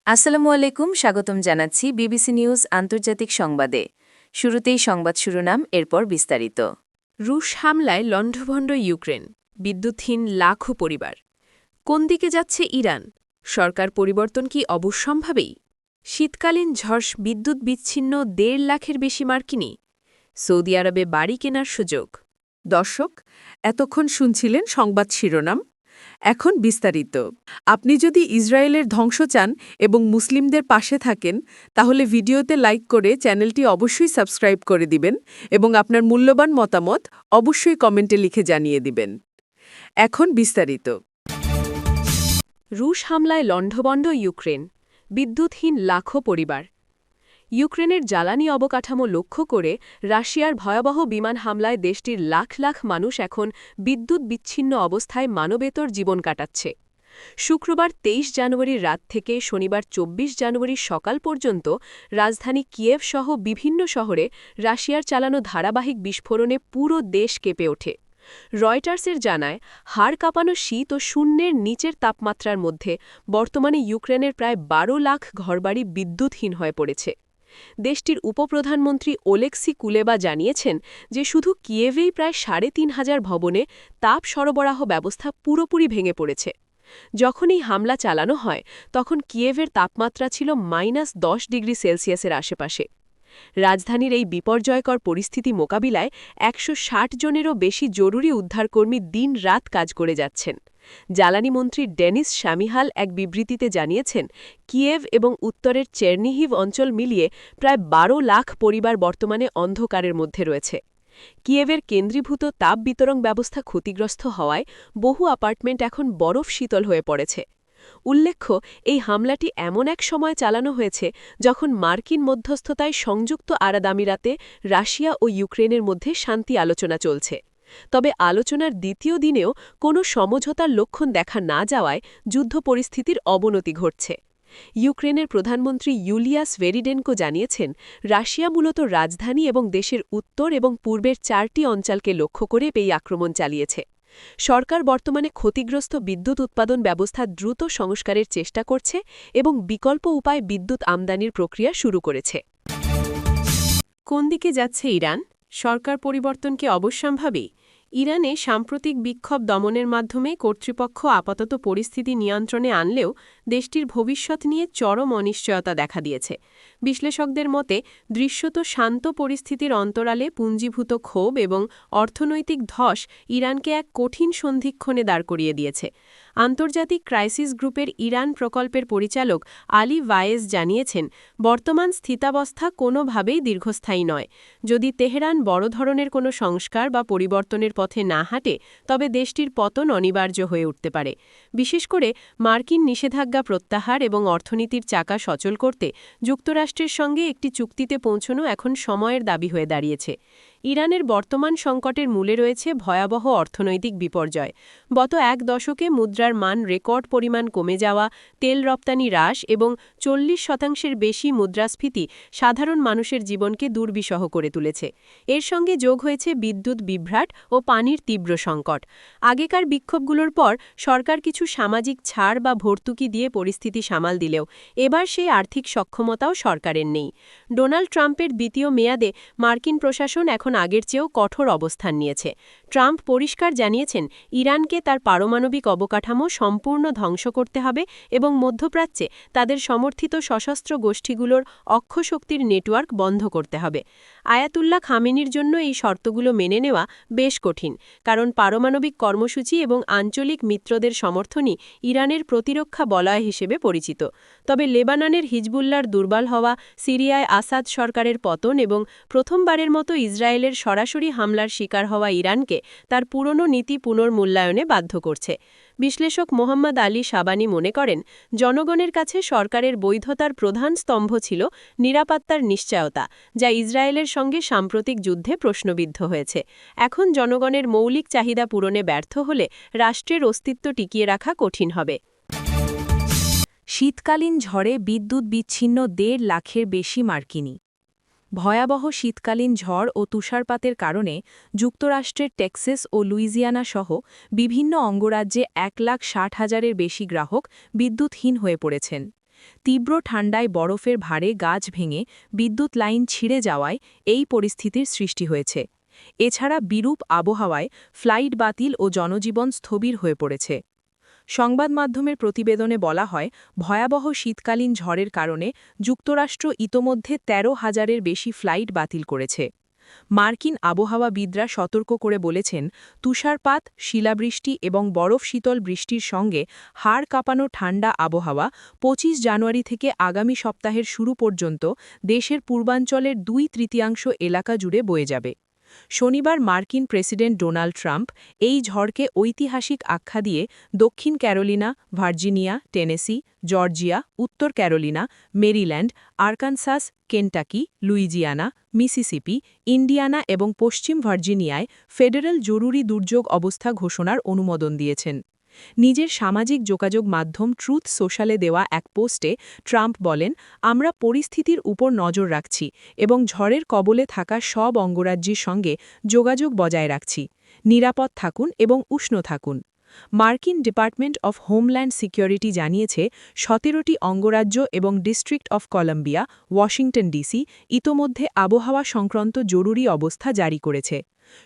আসসালামু আলাইকুম, স্বাগতম জানাচ্ছি বিবিসি নিউজ আন্তর্জাতিক সংবাদে। শুরুতেই সংবাদ শিরোনাম, এরপর বিস্তারিত। রুশ হামলায় লণ্ডভণ্ড ইউক্রেন, বিদ্যুৎহীন লাখো পরিবার। কোন দিকে যাচ্ছে ইরান? সরকার পরিবর্তন কি অবশ্যম্ভাবী? শীতকালীন ঝড়, বিদ্যুৎ বিচ্ছিন্ন ১.৫ লাখের বেশি মার্কিনী। সৌদি আরবে বাড়ি কেনার সুযোগ। দর্শক, এতক্ষণ শুনছিলেন সংবাদ শিরোনাম। এখন বিস্তারিত। আপনি যদি ইসরায়েলের ধ্বংস চান এবং মুসলিমদের পাশে থাকেন, তাহলে ভিডিওতে লাইক করে চ্যানেলটি অবশ্যই সাবস্ক্রাইব করে দিবেন এবং আপনার মূল্যবান মতামত অবশ্যই কমেন্টে লিখে জানিয়ে দিবেন। এখন বিস্তারিত। রুশ হামলায় লণ্ডভণ্ড ইউক্রেন, বিদ্যুৎহীন লাখো পরিবার। ইউক্রেনের জ্বালানি অবকাঠামো লক্ষ্য করে রাশিয়ার ভয়াবহ বিমান হামলায় দেশটির লাখ লাখ মানুষ এখন বিদ্যুৎ বিচ্ছিন্ন অবস্থায় মানবেতর জীবন কাটাচ্ছে। শুক্রবার ২৩ জানুয়ারির রাত থেকে শনিবার ২৪ জানুয়ারির সকাল পর্যন্ত রাজধানী কিয়েভ সহ বিভিন্ন শহরে রাশিয়ার চালানো ধারাবাহিক বিস্ফোরণে পুরো দেশ কেঁপে ওঠে। রয়টার্সের জানায়, হাড় কাঁপানো শীত ও শূন্যের নিচের তাপমাত্রার মধ্যে বর্তমানে ইউক্রেনের প্রায় ১২ লাখ ঘরবাড়ি বিদ্যুৎহীন হয়ে পড়েছে। দেশটির উপপ্রধানমন্ত্রী ওলেক্সি কুলেবা জানিয়েছেন যে শুধু কিয়েভেই প্রায় ৩,৫০০ ভবনে তাপ সরবরাহ ব্যবস্থা পুরোপুরি ভেঙে পড়েছে। যখন এই হামলা চালানো হয় তখন কিয়েভের তাপমাত্রা ছিল -১০ ডিগ্রি সেলসিয়াসের আশেপাশে। রাজধানীর এই বিপর্যয়কর পরিস্থিতি মোকাবিলায় ১৬০ জনেরও বেশি জরুরি উদ্ধারকর্মী দিন-রাত কাজ করে যাচ্ছেন। জ্বালানি মন্ত্রী ডেনিস শামিহাল এক বিবৃতিতে জানিয়েছেন, কিয়েভ এবং উত্তরের চেরনিহিভ অঞ্চল মিলিয়ে প্রায় ১২ লাখ পরিবার বর্তমানে অন্ধকারের মধ্যে রয়েছে। কিয়েভের কেন্দ্রীভূত তাপ বিতরণ ব্যবস্থা ক্ষতিগ্রস্ত হওয়ায় বহু অ্যাপার্টমেন্ট এখন বরফ শীতল হয়ে পড়েছে। উল্লেখ্য, এই হামলাটি এমন এক সময় চালানো হয়েছে যখন মার্কিন মধ্যস্থতায় সংযুক্ত আরব আমিরাতে রাশিয়া ও ইউক্রেনের মধ্যে শান্তি আলোচনা চলছে। তবে আলোচনার দ্বিতীয় দিনেও কোনো সমঝোতার লক্ষণ দেখা না যাওয়ায় যুদ্ধ পরিস্থিতির অবনতি ঘটছে। ইউক্রেনের প্রধানমন্ত্রী ইউলিয়াস ভেরিডেনকো জানিয়েছেন, রাশিয়া মূলত রাজধানী এবং দেশের উত্তর এবং পূর্বের ৪টি অঞ্চলকে লক্ষ্য করে এই আক্রমণ চালিয়েছে। সরকার বর্তমানে ক্ষতিগ্রস্ত বিদ্যুৎ উৎপাদন ব্যবস্থা দ্রুত সংস্কারের চেষ্টা করছে এবং বিকল্প উপায়ে বিদ্যুৎ আমদানির প্রক্রিয়া শুরু করেছে। কোন দিকে যাচ্ছে ইরান? সরকার পরিবর্তন কি অবশ্যম্ভাবী? ইরানে সাম্প্রতিক বিক্ষোভ দমনের মাধ্যমে কর্তৃপক্ষ আপাতত পরিস্থিতি নিয়ন্ত্রণে আনলেও দেশটির ভবিষ্যৎ নিয়ে চরম অনিশ্চয়তা দেখা দিয়েছে। বিশ্লেষকদের মতে, দৃশ্যত শান্ত পরিস্থিতির অন্তরালে পুঞ্জীভূত ক্ষোভ এবং অর্থনৈতিক ধস ইরানকে এক কঠিন সন্ধিক্ষণে দাঁড় করিয়ে দিয়েছে। আন্তর্জাতিক ক্রাইসিস গ্রুপের ইরান প্রকল্পের পরিচালক আলী ওয়ায়েজ জানিয়েছেন, বর্তমান স্থিতাবস্থা কোনোভাবেই দীর্ঘস্থায়ী নয়। যদি তেহরান বড় ধরনের কোনো সংস্কার বা পরিবর্তনের পথে না হাঁটে, তবে দেশটির পতন অনিবার্য হয়ে উঠতে পারে। বিশেষ করে মার্কিন নিষেধাজ্ঞা প্রত্যাহার এবং অর্থনীতির চাকা সচল করতে যুক্তরাষ্ট্রের সঙ্গে একটি চুক্তিতে পৌঁছানো এখন সময়ের দাবি হয়ে দাঁড়িয়েছে। ইরানের বর্তমান সংকটের মূলে রয়েছে ভয়াবহ অর্থনৈতিক বিপর্যয়। গত এক দশকে মুদ্রার মান রেকর্ড পরিমাণ কমে যাওয়া, তেল রপ্তানি হ্রাস এবং ৪০% বেশি মুদ্রাস্ফীতি সাধারণ মানুষের জীবনকে দুর্বিষহ করে তুলেছে। এর সঙ্গে যোগ হয়েছে বিদ্যুৎ বিভ্রাট ও পানির তীব্র সংকট। আগেকার বিক্ষোভগুলোর পর সরকার কিছু সামাজিক ছাড় বা ভর্তুকি দিয়ে পরিস্থিতি সামাল দিলেও এবার সেই আর্থিক সক্ষমতাও সরকারের নেই। ডোনাল্ড ট্রাম্পের দ্বিতীয় মেয়াদে মার্কিন প্রশাসন এখন আগের চেয়েও কঠোর অবস্থান নিয়েছে। ট্রাম্প পরিষ্কার জানিয়েছেন, ইরানকে তার পারমাণবিক অবকাঠামো সম্পূর্ণ ধ্বংস করতে হবে এবং মধ্যপ্রাচ্যে তাদের সমর্থিত সশস্ত্র গোষ্ঠীগুলোর অক্ষশক্তির নেটওয়ার্ক বন্ধ করতে হবে। আয়াতুল্লাহ খামেনির জন্য এই শর্তগুলো মেনে নেওয়া বেশ কঠিন, কারণ পারমাণবিক কর্মসূচি এবং আঞ্চলিক মিত্রদের সমর্থনই ইরানের প্রতিরক্ষা বলয় হিসেবে পরিচিত। তবে লেবাননের হিজবুল্লাহর দুর্বল হওয়া, সিরিয়ায় আসাদ সরকারের পতন এবং প্রথমবারের মতো ইসরায়েলের সরাসরি হামলার শিকার হওয়া ইরানকে তার পুরনো নীতি পুনর্মূল্যায়নে বাধ্য করছে। বিশ্লেষক মোহাম্মদ আলী শাবানী মনে করেন, জনগণের কাছে সরকারের বৈধতার প্রধান স্তম্ভ ছিল নিরাপত্তার নিশ্চয়তা, যা ইসরায়েলের সঙ্গে সাম্প্রতিক যুদ্ধে প্রশ্নবিদ্ধ হয়েছে। এখন জনগণের মৌলিক চাহিদা পূরণে ব্যর্থ হলে রাষ্ট্রের অস্তিত্ব টিকিয়ে রাখা কঠিন হবে। শীতকালীন ঝড়ে বিদ্যুৎ বিচ্ছিন্ন ১.৫ লাখের বেশি মার্কিনী। ভয়াবহ শীতকালীন ঝড় ও তুষারপাতের কারণে যুক্তরাষ্ট্রের টেক্সাস ও লুইজিয়ানা সহ বিভিন্ন অঙ্গরাজ্যে ১,৬০,০০০-এর বেশি গ্রাহক বিদ্যুৎহীন হয়ে পড়েছেন। তীব্র ঠান্ডায় বরফের ভারে গাছ ভেঙে বিদ্যুৎ লাইন ছিঁড়ে যাওয়ায় এই পরিস্থিতির সৃষ্টি হয়েছে। এছাড়া বিরূপ আবহাওয়ায় ফ্লাইট বাতিল ও জনজীবন স্থবির হয়ে পড়েছে। সংবাদ মাধ্যমের প্রতিবেদনে বলা হয়, ভয়াবহ শীতকালীন ঝড়ের কারণে যুক্তরাষ্ট্র ইতোমধ্যে ১৩,০০০-এর বেশি ফ্লাইট বাতিল করেছে। মার্কিন আবহাওয়াবিদরা সতর্ক করে বলেছেন, তুষারপাত, শিলাবৃষ্টি এবং বরফ শীতল বৃষ্টির সঙ্গে হাড় কাঁপানো ঠান্ডা আবহাওয়া ২৫ জানুয়ারি থেকে আগামী সপ্তাহের শুরু পর্যন্ত দেশের পূর্বাঞ্চলের ২/৩ এলাকা জুড়ে বয়ে যাবে। শনিবার মার্কিন প্রেসিডেন্ট ডোনাল্ড ট্রাম্প এই ঝড়কে ঐতিহাসিক আখ্যা দিয়ে দক্ষিণ ক্যারোলিনা, ভার্জিনিয়া, টেনেসি, জর্জিয়া, উত্তর Carolina, Maryland, Arkansas, Kentucky, Louisiana, Mississippi, Indiana এবং পশ্চিম ভার্জিনিয়ায় ফেডারেল জরুরি দুর্যোগ অবস্থা ঘোষণার অনুমোদন দিয়েছেন। নিজের সামাজিক যোগাযোগ মাধ্যম ট্রুথ সোশ্যালে দেওয়া এক পোস্টে ট্রাম্প বলেন, আমরা পরিস্থিতির উপর নজর রাখছি এবং ঝড়ের কবলে থাকা সব অঙ্গরাজ্যের সঙ্গে যোগাযোগ বজায় রাখছি। নিরাপদ থাকুন এবং উষ্ণ থাকুন। মার্কিন ডিপার্টমেন্ট অফ হোমল্যান্ড সিকিউরিটি জানিয়েছে, ১৭টি অঙ্গরাজ্য এবং district of Columbia, Washington DC ইতোমধ্যে আবহাওয়া সংক্রান্ত জরুরি অবস্থা জারি করেছে।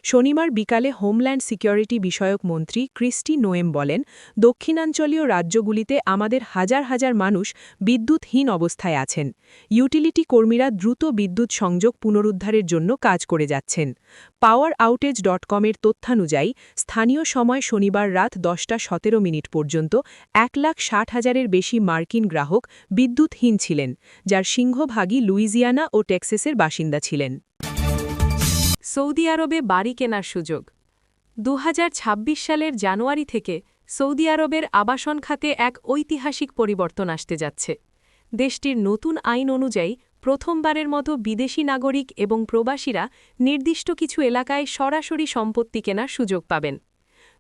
শনিবার বিকালে হোমল্যান্ড সিকিউরিটি বিষয়ক মন্ত্রী ক্রিস্টি নোয়েম বলেন, দক্ষিণাঞ্চলীয় রাজ্যগুলিতে আমাদের হাজার হাজার মানুষ বিদ্যুৎহীন অবস্থায় আছেন। ইউটিলিটি কর্মীরা দ্রুত বিদ্যুৎ সংযোগ পুনরুদ্ধারের জন্য কাজ করে যাচ্ছেন। poweroutage.com-এর তথ্যানুযায়ী স্থানীয় সময় শনিবার রাত 10:17 পর্যন্ত 1,60,000-এর বেশি মার্কিন গ্রাহক বিদ্যুৎহীন ছিলেন, যার সিংহভাগই লুইজিয়ানা ও টেক্সাসের বাসিন্দা ছিলেন। সৌদি আরবে বাড়ি কেনার সুযোগ। ২০২৬ সালের জানুয়ারি থেকে সৌদি আরবের আবাসন খাতে এক ঐতিহাসিক পরিবর্তন আসতে যাচ্ছে। দেশটির নতুন আইন অনুযায়ী প্রথমবারের মতো বিদেশি নাগরিক এবং প্রবাসীরা নির্দিষ্ট কিছু এলাকায় সরাসরি সম্পত্তি কেনার সুযোগ পাবেন।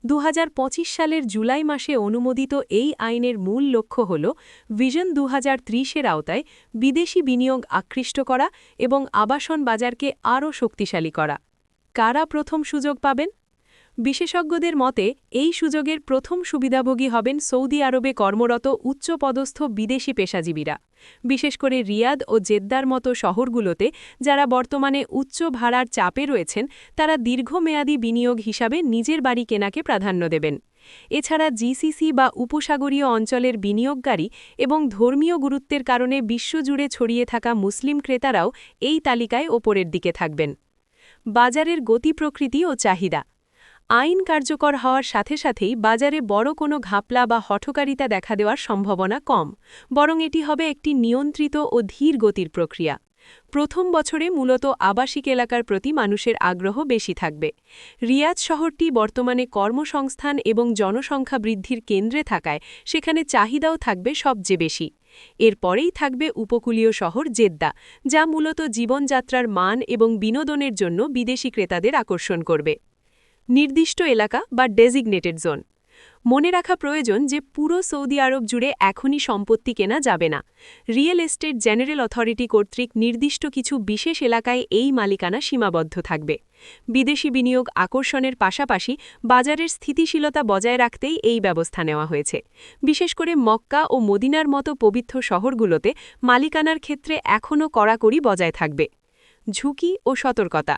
২০২৫ সালের জুলাই মাসে অনুমোদিত এই আইনের মূল লক্ষ্য হল ভিশন ২০৩০-এর আওতায় বিদেশি বিনিয়োগ আকৃষ্ট করা এবং আবাসন বাজারকে আরও শক্তিশালী করা। কারা প্রথম সুযোগ পাবেন? বিশেষজ্ঞদের মতে এই সুযোগের প্রথম সুবিধাভোগী হবেন সৌদি আরবে কর্মরত উচ্চপদস্থ বিদেশি পেশাজীবীরা, বিশেষ করে রিয়াদ ও জেদ্দার মতো শহরগুলোতে যারা বর্তমানে উচ্চ ভাড়ার চাপে রয়েছেন। তারা দীর্ঘমেয়াদী বিনিয়োগ হিসাবে নিজের বাড়ি কেনাকে প্রাধান্য দেবেন। এছাড়া জিসিসি বা উপসাগরীয় অঞ্চলের বিনিয়োগকারী এবং ধর্মীয় গুরুত্বের কারণে বিশ্বজুড়ে ছড়িয়ে থাকা মুসলিম ক্রেতারাও এই তালিকায় ওপরের দিকে থাকবেন। বাজারের গতি প্রকৃতি ও চাহিদা। আইন কার্যকর হওয়ার সাথে সাথেই বাজারে বড় কোনো ঘাপলা বা হঠকারিতা দেখা দেওয়ার সম্ভাবনা কম, বরং এটি হবে একটি নিয়ন্ত্রিত ও ধীর গতির প্রক্রিয়া। প্রথম বছরে মূলত আবাসিক এলাকার প্রতি মানুষের আগ্রহ বেশি থাকবে। রিয়াদ শহরটি বর্তমানে কর্মসংস্থান এবং জনসংখ্যা বৃদ্ধির কেন্দ্রে থাকায় সেখানে চাহিদাও থাকবে সবচেয়ে বেশি। এরপরেই থাকবে উপকূলীয় শহর জেদ্দা, যা মূলত জীবনযাত্রার মান এবং বিনোদনের জন্য বিদেশি ক্রেতাদের আকর্ষণ করবে। নির্দিষ্ট এলাকা বা ডেজিগনেটেড জোন। মনে রাখা প্রয়োজন যে পুরো সৌদি আরব জুড়ে এখনই সম্পত্তি কেনা যাবে না। রিয়েল এস্টেট জেনারেল অথরিটি কর্তৃক নির্দিষ্ট কিছু বিশেষ এলাকায় এই মালিকানা সীমাবদ্ধ থাকবে। বিদেশি বিনিয়োগ আকর্ষণের পাশাপাশি বাজারের স্থিতিশীলতা বজায় রাখতেই এই ব্যবস্থা নেওয়া হয়েছে। বিশেষ করে মক্কা ও মদিনার মতো পবিত্র শহরগুলোতে মালিকানার ক্ষেত্রে এখনও কড়াকড়ি বজায় থাকবে। ঝুঁকি ও সতর্কতা।